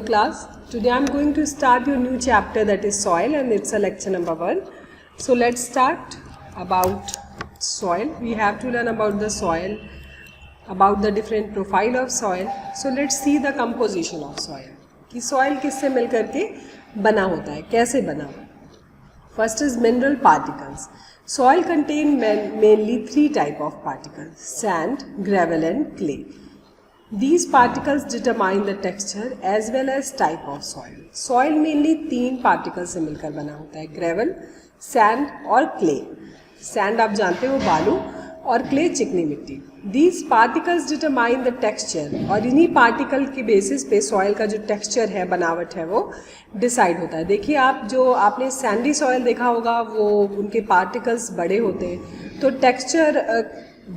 Hello class, today I am going to start your new chapter, that is soil, and it's a lecture number 1. So let's start about soil. We have to learn about the soil, about the different profile of soil. So let's see the composition of soil. कि soil किससे मिल करके बना होता है, कैसे बना. First is mineral particles. Soil contain mainly 3 type of particles: sand, gravel and clay. These particles determine the texture as well as type of soil. Soil mainly 3 particles से मिलकर बना होता है: gravel, sand और clay. Sand आप जानते हो बालू, और clay चिकनी मिट्टी. These particles determine the texture, और इन्हीं पार्टिकल के बेसिस पे सॉइल का जो टेक्सचर है, बनावट है, वो डिसाइड होता है. देखिए आप जो आपने सैंडी सॉइल देखा होगा, वो उनके पार्टिकल्स बड़े होते हैं, तो टेक्सचर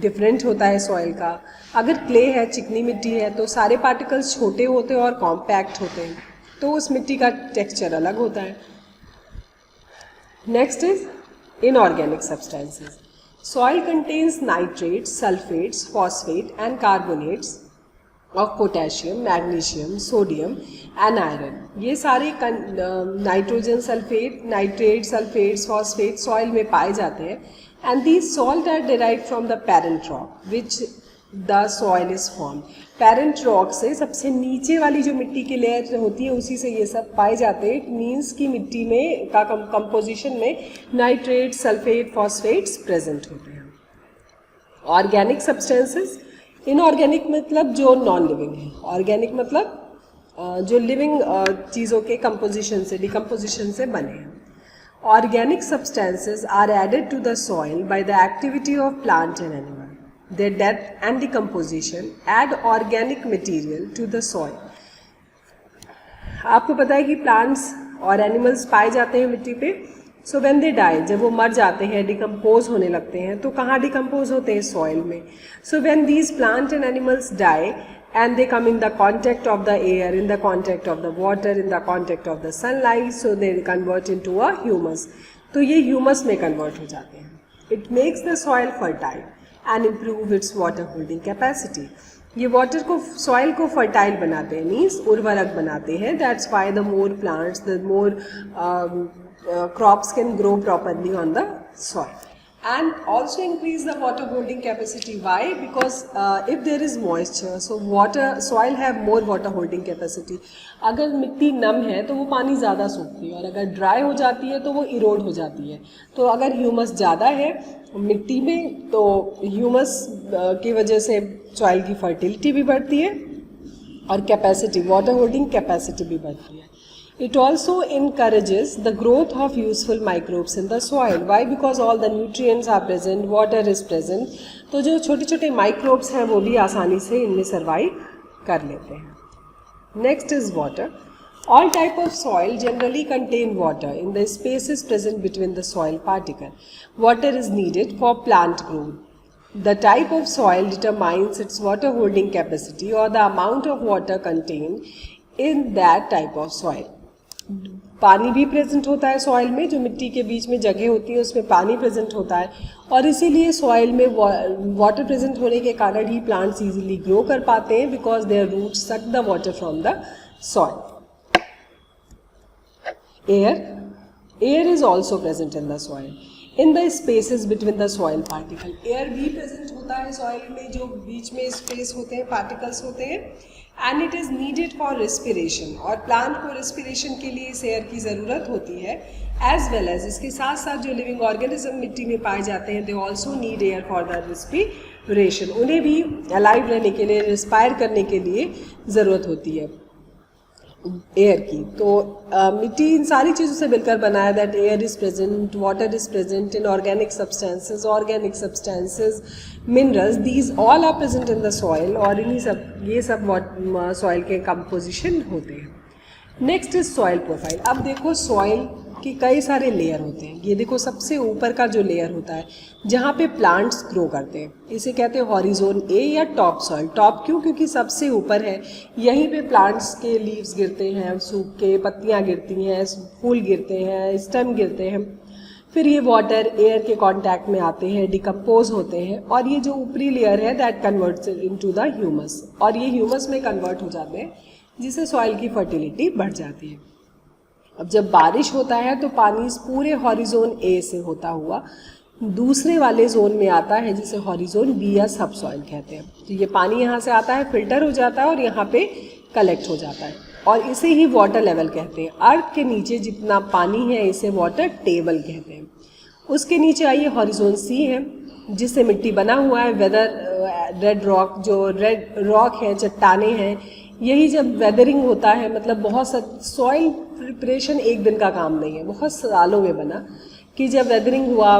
डिफरेंट होता है सॉइल का. अगर क्ले है, चिकनी मिट्टी है, तो सारे पार्टिकल्स छोटे होते हैं और कॉम्पैक्ट होते हैं, तो उस मिट्टी का टेक्सचर अलग होता है. Next is inorganic substances. Soil contains nitrates, sulfates, phosphate and carbonates of potassium, magnesium, sodium and iron. ये सारे nitrogen sulphate, nitrate, sulphates, phosphate soil में पाए जाते हैं. And these salt are derived from the parent rock which the soil is formed. Parent rock से सबसे नीचे वाली जो मिट्टी की लेयर होती है, उसी से ये सब पाए जाते हैं. इट मीन्स कि मिट्टी में का कंपोजिशन में नाइट्रेट, सल्फेट, फॉस्फेट्स प्रेजेंट होते हैं. Organic substances. इनऑर्गेनिक मतलब जो नॉन लिविंग है, ऑर्गेनिक मतलब जो लिविंग चीज़ों के कंपोजिशन से, डिकम्पोजिशन से बने हैं. Organic substances are added to the soil by the activity of plant and animal. Their death and decomposition add organic material to the soil. आपको पता है कि plants और animals पाए जाते हैं मिट्टी पे. So when they die, जब वो मर जाते हैं, डिकम्पोज होने लगते हैं, तो कहाँ डिकम्पोज होते हैं? सॉइल में. So when these plant and animals die and they come in the contact of the air, in the contact of the water, in the contact of the sunlight, so they convert into a humus. तो ये humus में convert हो जाते हैं. It makes the soil fertile and improve its water holding capacity. ये water को, soil को fertile बनाते हैं, means उर्वरक बनाते हैं. That's why the more plants, the more crops can grow properly on the soil. And also increase the water holding capacity. Why? Because if there is moisture, so soil have more water holding capacity. अगर मिट्टी नम है तो वो पानी ज़्यादा सूखती है, और अगर ड्राई हो जाती है तो वो इरोड हो जाती है. तो अगर ह्यूमस ज़्यादा है मिट्टी में, तो ह्यूमस की वजह से सॉइल की फर्टिलिटी भी बढ़ती है और कैपेसिटी, वाटर होल्डिंग कैपेसिटी भी बढ़ती है. It also encourages the growth of useful microbes in the soil. Why? Because all the nutrients are present, water is present. तो जो छोटे छोटे microbes हैं वो भी आसानी से इनमें survive कर लेते हैं. Next is water. All type of soil generally contain water in the spaces present between the soil particle. Water is needed for plant growth. The type of soil determines its water holding capacity or the amount of water contained in that type of soil. पानी भी present होता है soil में, जो मिट्टी के बीच में जगह होती है उसमें पानी प्रेजेंट होता है, और इसीलिए सॉइल में वाटर प्रेजेंट होने के कारण ही प्लांट्स इजीली ग्रो कर पाते हैं, because their roots suck the water from the soil. Air is also present in the soil in the spaces between the soil particle. Air भी प्रेजेंट होता है सॉइल में, जो बीच में स्पेस होते हैं, पार्टिकल्स होते हैं. And it is needed for respiration, और प्लांट को रेस्पिरेशन के लिए इस एयर की ज़रूरत होती है. एज वेल एज इसके साथ साथ जो लिविंग ऑर्गेनिज्म मिट्टी में पाए जाते हैं, they also need air for the respiration. उन्हें भी अलाइव रहने के लिए, रिस्पायर करने के लिए ज़रूरत होती है एयर की. तो मिट्टी इन सारी चीज़ों से मिलकर बना है. That air is present, water is present, inorganic substances, organic substances, minerals, these all are present in the soil, और इन्हीं सब, ये सब सॉइल के कंपोजिशन होते हैं. Next is soil profile. अब देखो सॉइल के कई सारे लेयर होते हैं. ये देखो सबसे ऊपर का जो लेयर होता है जहाँ पे प्लांट्स ग्रो करते हैं, इसे कहते हैं हॉरिजोन ए या टॉप सॉइल. टॉप क्यों? क्योंकि सबसे ऊपर है, यहीं पे प्लांट्स के लीव्स गिरते हैं, सूख के पत्तियाँ गिरती हैं, फूल गिरते हैं, स्टेम गिरते हैं. फिर ये वाटर एयर के कांटेक्ट में आते हैं, डिकम्पोज होते हैं, और ये जो ऊपरी लेयर है that converts into the humus, और ये ह्यूमस में कन्वर्ट हो जाते हैं. जिससे सॉइल की फर्टिलिटी बढ़ जाती है। अब जब बारिश होता है तो पानी इस पूरे हॉरिजोन ए से होता हुआ दूसरे वाले जोन में आता है जिसे हॉरिजोन बी या सब सॉइल कहते हैं। तो ये पानी यहाँ से आता है, फिल्टर हो जाता है और यहाँ पे कलेक्ट हो जाता है और इसे ही वाटर लेवल कहते हैं। अर्थ के नीचे जितना पानी है इसे वाटर टेबल कहते हैं। उसके नीचे आइए हॉरिजोन सी है जिससे मिट्टी बना हुआ है। वेदर रेड रॉक, जो रेड रॉक है, चट्टाने हैं, यही जब वेदरिंग होता है, मतलब बहुत सा सॉइल प्रिपरेशन एक दिन का काम नहीं है, बहुत सालों में बना कि जब वेदरिंग हुआ,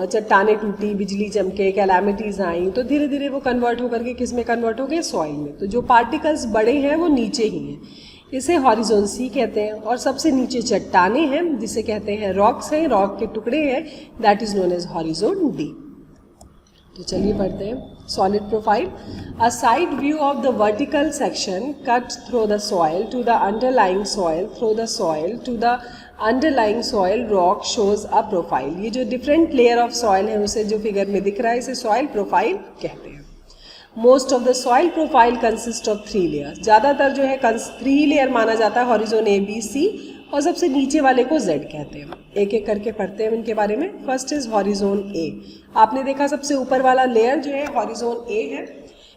चट्टाने टूटी, बिजली चमके, कैलामिटीज़ आई, तो धीरे धीरे वो कन्वर्ट होकर के किस में कन्वर्ट हो गए? सॉइल में। तो जो पार्टिकल्स बड़े हैं वो नीचे ही हैं, इसे हॉरिजोन सी कहते हैं। और सबसे नीचे चट्टाने हैं जिसे कहते हैं रॉक्स हैं, रॉक के टुकड़े हैं, that is known as horizon D. तो चलिए पढ़ते हैं solid profile. A side view of the vertical section cut through the soil to the underlying soil, through the soil to the underlying soil rock shows a profile. ये जो different layer of soil है उसे जो figure में दिख रहा है इसे सॉइल प्रोफाइल कहते हैं। Most of the soil profile consist of 3 layers. ज़्यादातर जो है 3 लेयर माना जाता है, हॉरिजोन ए बी सी, और सबसे नीचे वाले को जेड कहते हैं। एक एक करके पढ़ते हैं इनके बारे में। फर्स्ट इज हॉरिजोन ए। आपने देखा सबसे ऊपर वाला लेयर जो है हॉरिजोन ए है।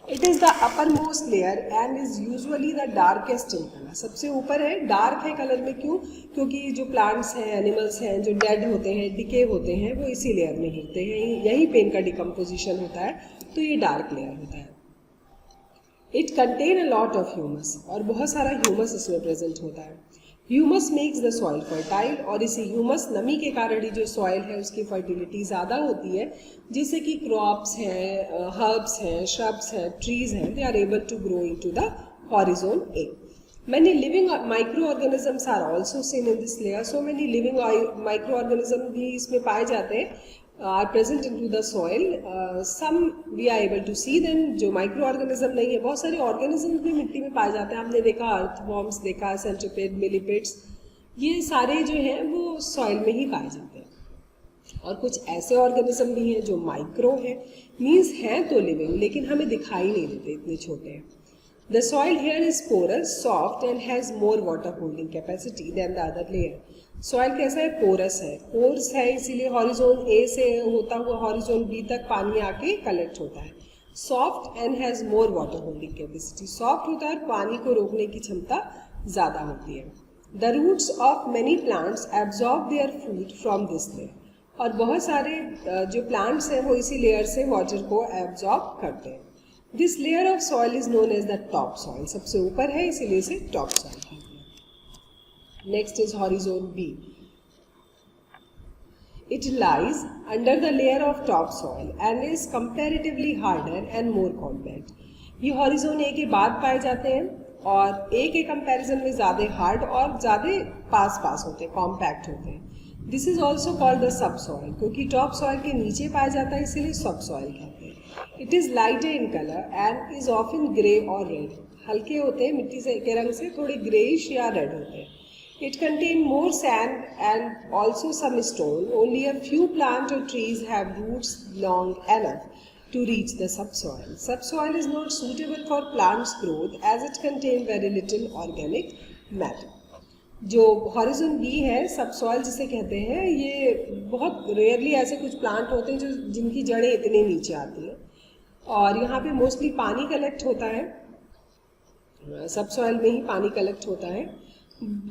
It is the upper most layer and is usually the darkest in colour. सबसे ऊपर है, डार्क है कलर में। क्यों? क्योंकि जो प्लांट्स हैं, एनिमल्स हैं, जो डेड होते हैं, डिके होते हैं, वो इसी लेयर में ही होते हैं। यही पे इनका डिकम्पोजिशन होता है, तो ये डार्क लेयर होता है। It contain a lot of humus, और बहुत सारा ह्यूमस इसमें प्रेजेंट होता है। Humus makes the soil fertile, और इसी ह्यूमस नमी के कारण ही जो सॉइल है उसकी फर्टिलिटी ज़्यादा होती है, जिससे कि क्रॉप्स हैं, हर्ब्स हैं, श्रब्स हैं, ट्रीज हैं, they are able to grow into the horizon A. Many living microorganisms are also seen in this layer. So many living microorganisms भी इसमें पाए जाते हैं, are present into the soil. Some we are able to see them. जो microorganism नहीं है, बहुत सारे organisms भी मिट्टी में पाए जाते हैं। आपने देखा earthworms, देखा centipede, millipedes, ये सारे जो हैं वो soil में ही पाए जाते हैं। और कुछ ऐसे organism भी हैं जो माइक्रो हैं, मीन्स हैं तो लिविंग लेकिन हमें दिखाई नहीं देते, इतने छोटे हैं। The soil here is porous, soft and has more water holding capacity than the other layer. Soil कैसा है? पोरस है। पोर्स है इसीलिए हॉरिजोन ए से होता हुआ हॉरिजोन बी तक पानी आके कलेक्ट होता है। Soft and has more water holding capacity. Soft होता है और पानी को रोकने की क्षमता ज़्यादा होती है। The roots of many plants absorb their food from this layer, और बहुत सारे जो प्लांट्स हैं वो इसी लेयर से वाटर को एब्जॉर्ब करते हैं। This layer of soil is known as the top soil. सबसे ऊपर है इसीलिए इसे टॉप सॉइल कहते हैं। Next is horizon B. It lies under the layer of top soil and is comparatively harder and more compact. ये horizon A के बाद पाए जाते हैं और ए के कंपैरिजन में ज़्यादा हार्ड और ज़्यादा पास पास होते हैं, कॉम्पैक्ट होते हैं। This is also called the sub soil, क्योंकि टॉप सॉइल के नीचे पाया जाता है इसीलिए सब सॉइल कहते हैं। It is lighter in colour and is often grey और रेड। हल्के होते हैं, मिट्टी से के रंग से थोड़े ग्रेइश या रेड होते हैं। It contain more sand and also some stone. Only a few plant और trees have roots long enough to reach the subsoil. Subsoil is not suitable for plants growth as it contain very little organic matter. जो horizon B है, subsoil जिसे कहते हैं, ये बहुत rarely ऐसे कुछ प्लांट होते हैं जो जिनकी जड़ें इतने नीचे आती हैं, और यहाँ पे मोस्टली पानी कलेक्ट होता है, सबसॉइल में ही पानी कलेक्ट होता है,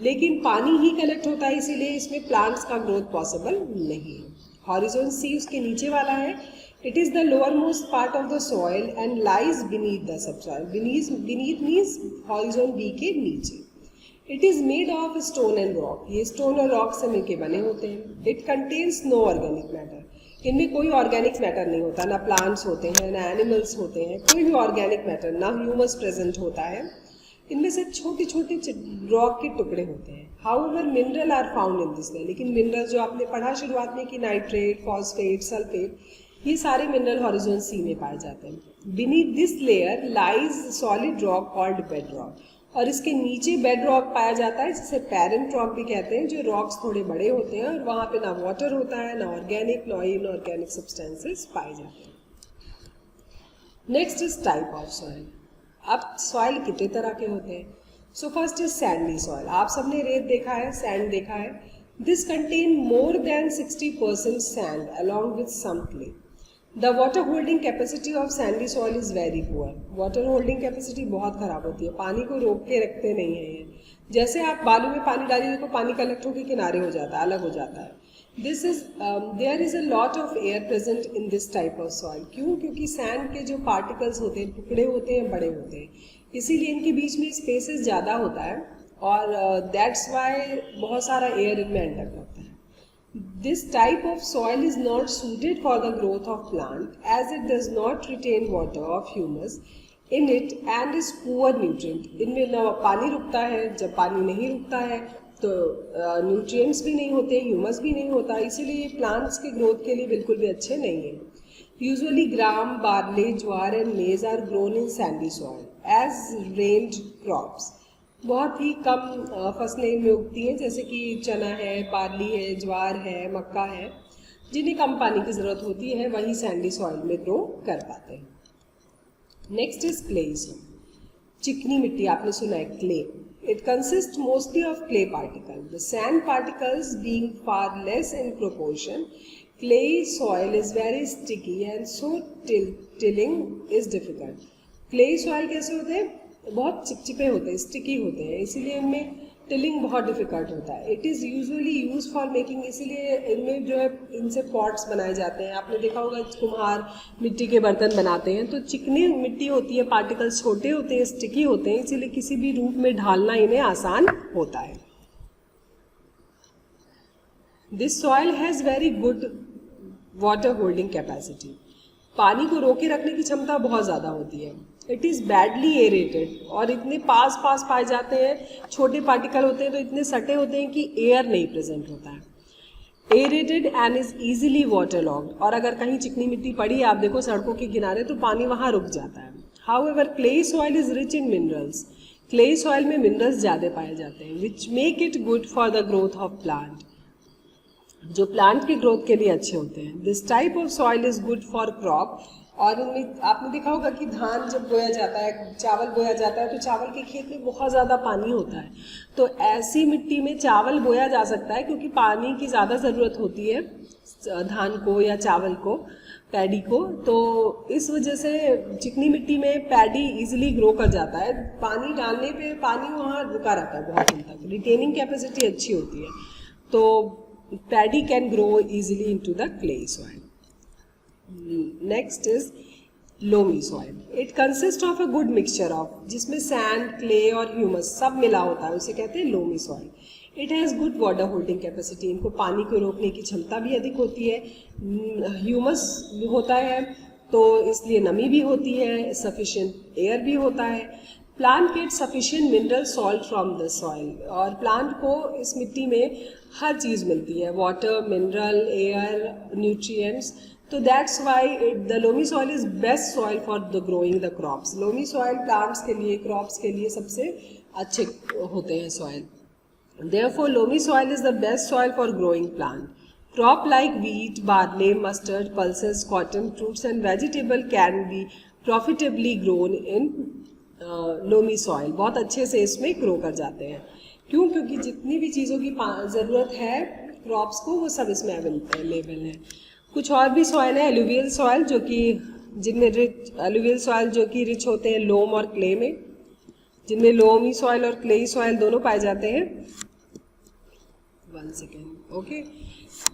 लेकिन पानी ही कलेक्ट होता है इसीलिए इसमें प्लांट्स का ग्रोथ पॉसिबल नहीं है। हॉरिजोन सी उसके नीचे वाला है। It is the lowermost part of the soil and lies beneath the subsoil. Beneath means horizon B के नीचे। It is made of stone and rock. ये stone और rock से मिलके बने होते हैं। It contains no organic matter. इनमें कोई organic matter नहीं होता, ना plants होते हैं, ना animals होते हैं, कोई भी organic matter, ना humus present होता है। इनमें से छोटे छोटे रॉक के टुकड़े होते हैं। However, mineral are found in this layer. लेकिन मिनरल जो आपने पढ़ा शुरुआत में कि नाइट्रेट, फॉस्फेट, सल्फेट, ये सारे मिनरल हॉरिजोन सी में पाए जाते हैं। Beneath this layer lies solid rock called bed rock, और इसके नीचे बेड रॉक पाया जाता है जिसे पेरेंट रॉक भी कहते हैं, जो रॉक्स थोड़े बड़े होते हैं और वहाँ पे ना वाटर होता है, ना ऑर्गेनिक, ना इनऑर्गेनिक सब्सटेंसेस पाए जाते हैं। Next is type of soil. अब सॉइल कितने तरह के होते हैं? So first is sandy soil. आप सबने रेत देखा है, सैंड देखा है। This contain more than 60% sand along with some clay. The water holding capacity of sandy soil is very poor. Water holding capacity बहुत खराब होती है, पानी को रोक के रखते नहीं है ये। जैसे आप बालू में पानी डालिए तो पानी कलेक्ट होकर किनारे हो जाता है, अलग हो जाता है। This is there is a lot of air present in this type of soil. क्यों? क्योंकि सैंड के जो पार्टिकल्स होते हैं, टुकड़े होते हैं, बड़े होते हैं, इसीलिए इनके बीच में स्पेसेस ज़्यादा होता है और दैट्स वाई बहुत सारा एयर इनमें एंटर करता है। This type of soil is not suited for the growth of plant as it does not retain water of humus in it and is poor nutrient. इनमें न पानी रुकता है, जब पानी नहीं रुकता है तो न्यूट्रिएंट्स भी नहीं होते, ह्यूमस भी नहीं होता, इसीलिए प्लांट्स के ग्रोथ के लिए बिल्कुल भी अच्छे नहीं हैं। Usually gram, barley, jowar and maize are grown in sandy soil as range crops. बहुत ही कम फसलें इनमें उगती हैं, जैसे कि चना है, बार्ली है, ज्वार है, मक्का है, जिन्हें कम पानी की ज़रूरत होती है, वही सैंडी सॉइल में ग्रो कर पाते हैं। Next is clay soil. चिकनी मिट्टी आपने सुना है, clay. It consist mostly of clay particle, the sand particles being far less in proportion. Clay soil is very sticky and so tilling is difficult. Clay soil कैसे होते हैं? बहुत चिपचिपे होते हैं, स्टिकी होते हैं, इसीलिए इनमें टिलिंग बहुत डिफिकल्ट होता है। It is usually use for making, इसीलिए इनमें जो है इनसे पॉट्स बनाए जाते हैं। आपने देखा होगा कुम्हार मिट्टी के बर्तन बनाते हैं तो चिकनी मिट्टी होती है, पार्टिकल्स छोटे होते हैं, स्टिकी होते हैं, इसीलिए किसी भी रूप में ढालना इन्हें आसान होता है। This soil has very good water holding capacity. पानी को रोके रखने की क्षमता बहुत ज़्यादा होती है। इट इज़ बैडली एरेटेड और इतने पास पाए जाते हैं, छोटे पार्टिकल होते हैं तो इतने सटे होते हैं कि एयर नहीं प्रेजेंट होता है। Aerated and is easily water logged, और अगर कहीं चिकनी मिट्टी पड़ी है, आप देखो सड़कों के किनारे, तो पानी वहाँ रुक जाता है। However clay soil is rich in minerals. Clay soil में मिनरल्स ज़्यादा पाए जाते हैं which make it good for the growth of plant, जो प्लांट की ग्रोथ के लिए अच्छे होते हैं। This type of soil is good for crop. और इनमें आपने देखा होगा कि धान जब बोया जाता है, चावल बोया जाता है, तो चावल के खेत में बहुत ज़्यादा पानी होता है, तो ऐसी मिट्टी में चावल बोया जा सकता है क्योंकि पानी की ज़्यादा ज़रूरत होती है धान को या चावल को, पैडी को। तो इस वजह से चिकनी मिट्टी में पैडी इजीली ग्रो कर जाता है। पानी डालने पे पानी वहाँ रुका रहता है बहुत दिन तक, रिटेनिंग कैपेसिटी अच्छी होती है, तो paddy can grow easily into the clay soil. Next is loamy soil. It consists of a good mixture of, जिसमें sand, clay और humus सब मिला होता है, उसे कहते हैं loamy soil. It has good water holding capacity. इनको पानी को रोकने की क्षमता भी अधिक होती है, humus भी होता है तो इसलिए नमी भी होती है, sufficient air भी होता है। Plant get sufficient mineral salt from the soil, और प्लांट को इस मिट्टी में हर चीज़ मिलती है, वाटर, मिनरल, एयर, न्यूट्रिएंट्स। तो that's why the loamy soil is best soil for the growing the crops. Loamy soil plants के लिए, क्रॉप्स के लिए सबसे अच्छे होते हैं soil. Therefore loamy soil is the best soil for growing plant. Crop like wheat, barley, mustard, pulses, cotton, fruits and vegetable can be profitably grown in loamy soil. बहुत अच्छे से इसमें ग्रो कर जाते हैं। क्यों? क्योंकि जितनी भी चीज़ों की ज़रूरत है क्रॉप्स को, वो सब इसमें अवेलेबल है। कुछ और भी सॉइल है, एलुवियल सॉइल, जो कि जिनमें एलुवियल सॉइल जो कि रिच होते हैं लोम और क्ले में, जिनमें लोमी सॉइल और क्लेई सॉइल दोनों पाए जाते हैं। 1 second, okay.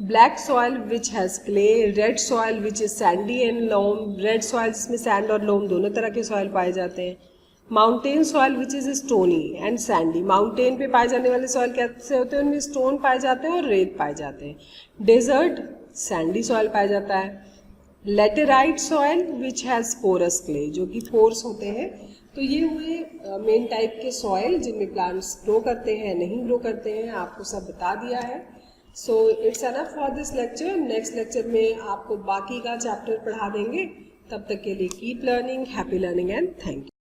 Black soil which has clay, red soil which is sandy and loam. Red soil जिसमें सैंड और लोम दोनों तरह के सॉइल पाए जाते हैं। Mountain soil which is stony and sandy. Mountain पे पाए जाने वाले सॉइल कैसे होते हैं? उनमें स्टोन पाए जाते हैं और रेत पाए जाते हैं। डेजर्ट सैंडी सॉइल पाया जाता है। Laterite soil which has porous clay, जो कि पोर्स होते हैं। तो ये हुए मेन टाइप के सॉइल जिनमें प्लांट्स ग्रो करते हैं, नहीं ग्रो करते हैं, आपको सब बता दिया है। So it's enough for this lecture. Next lecture में आपको बाकी का चैप्टर पढ़ा देंगे। तब तक के लिए keep learning, happy learning and thank you.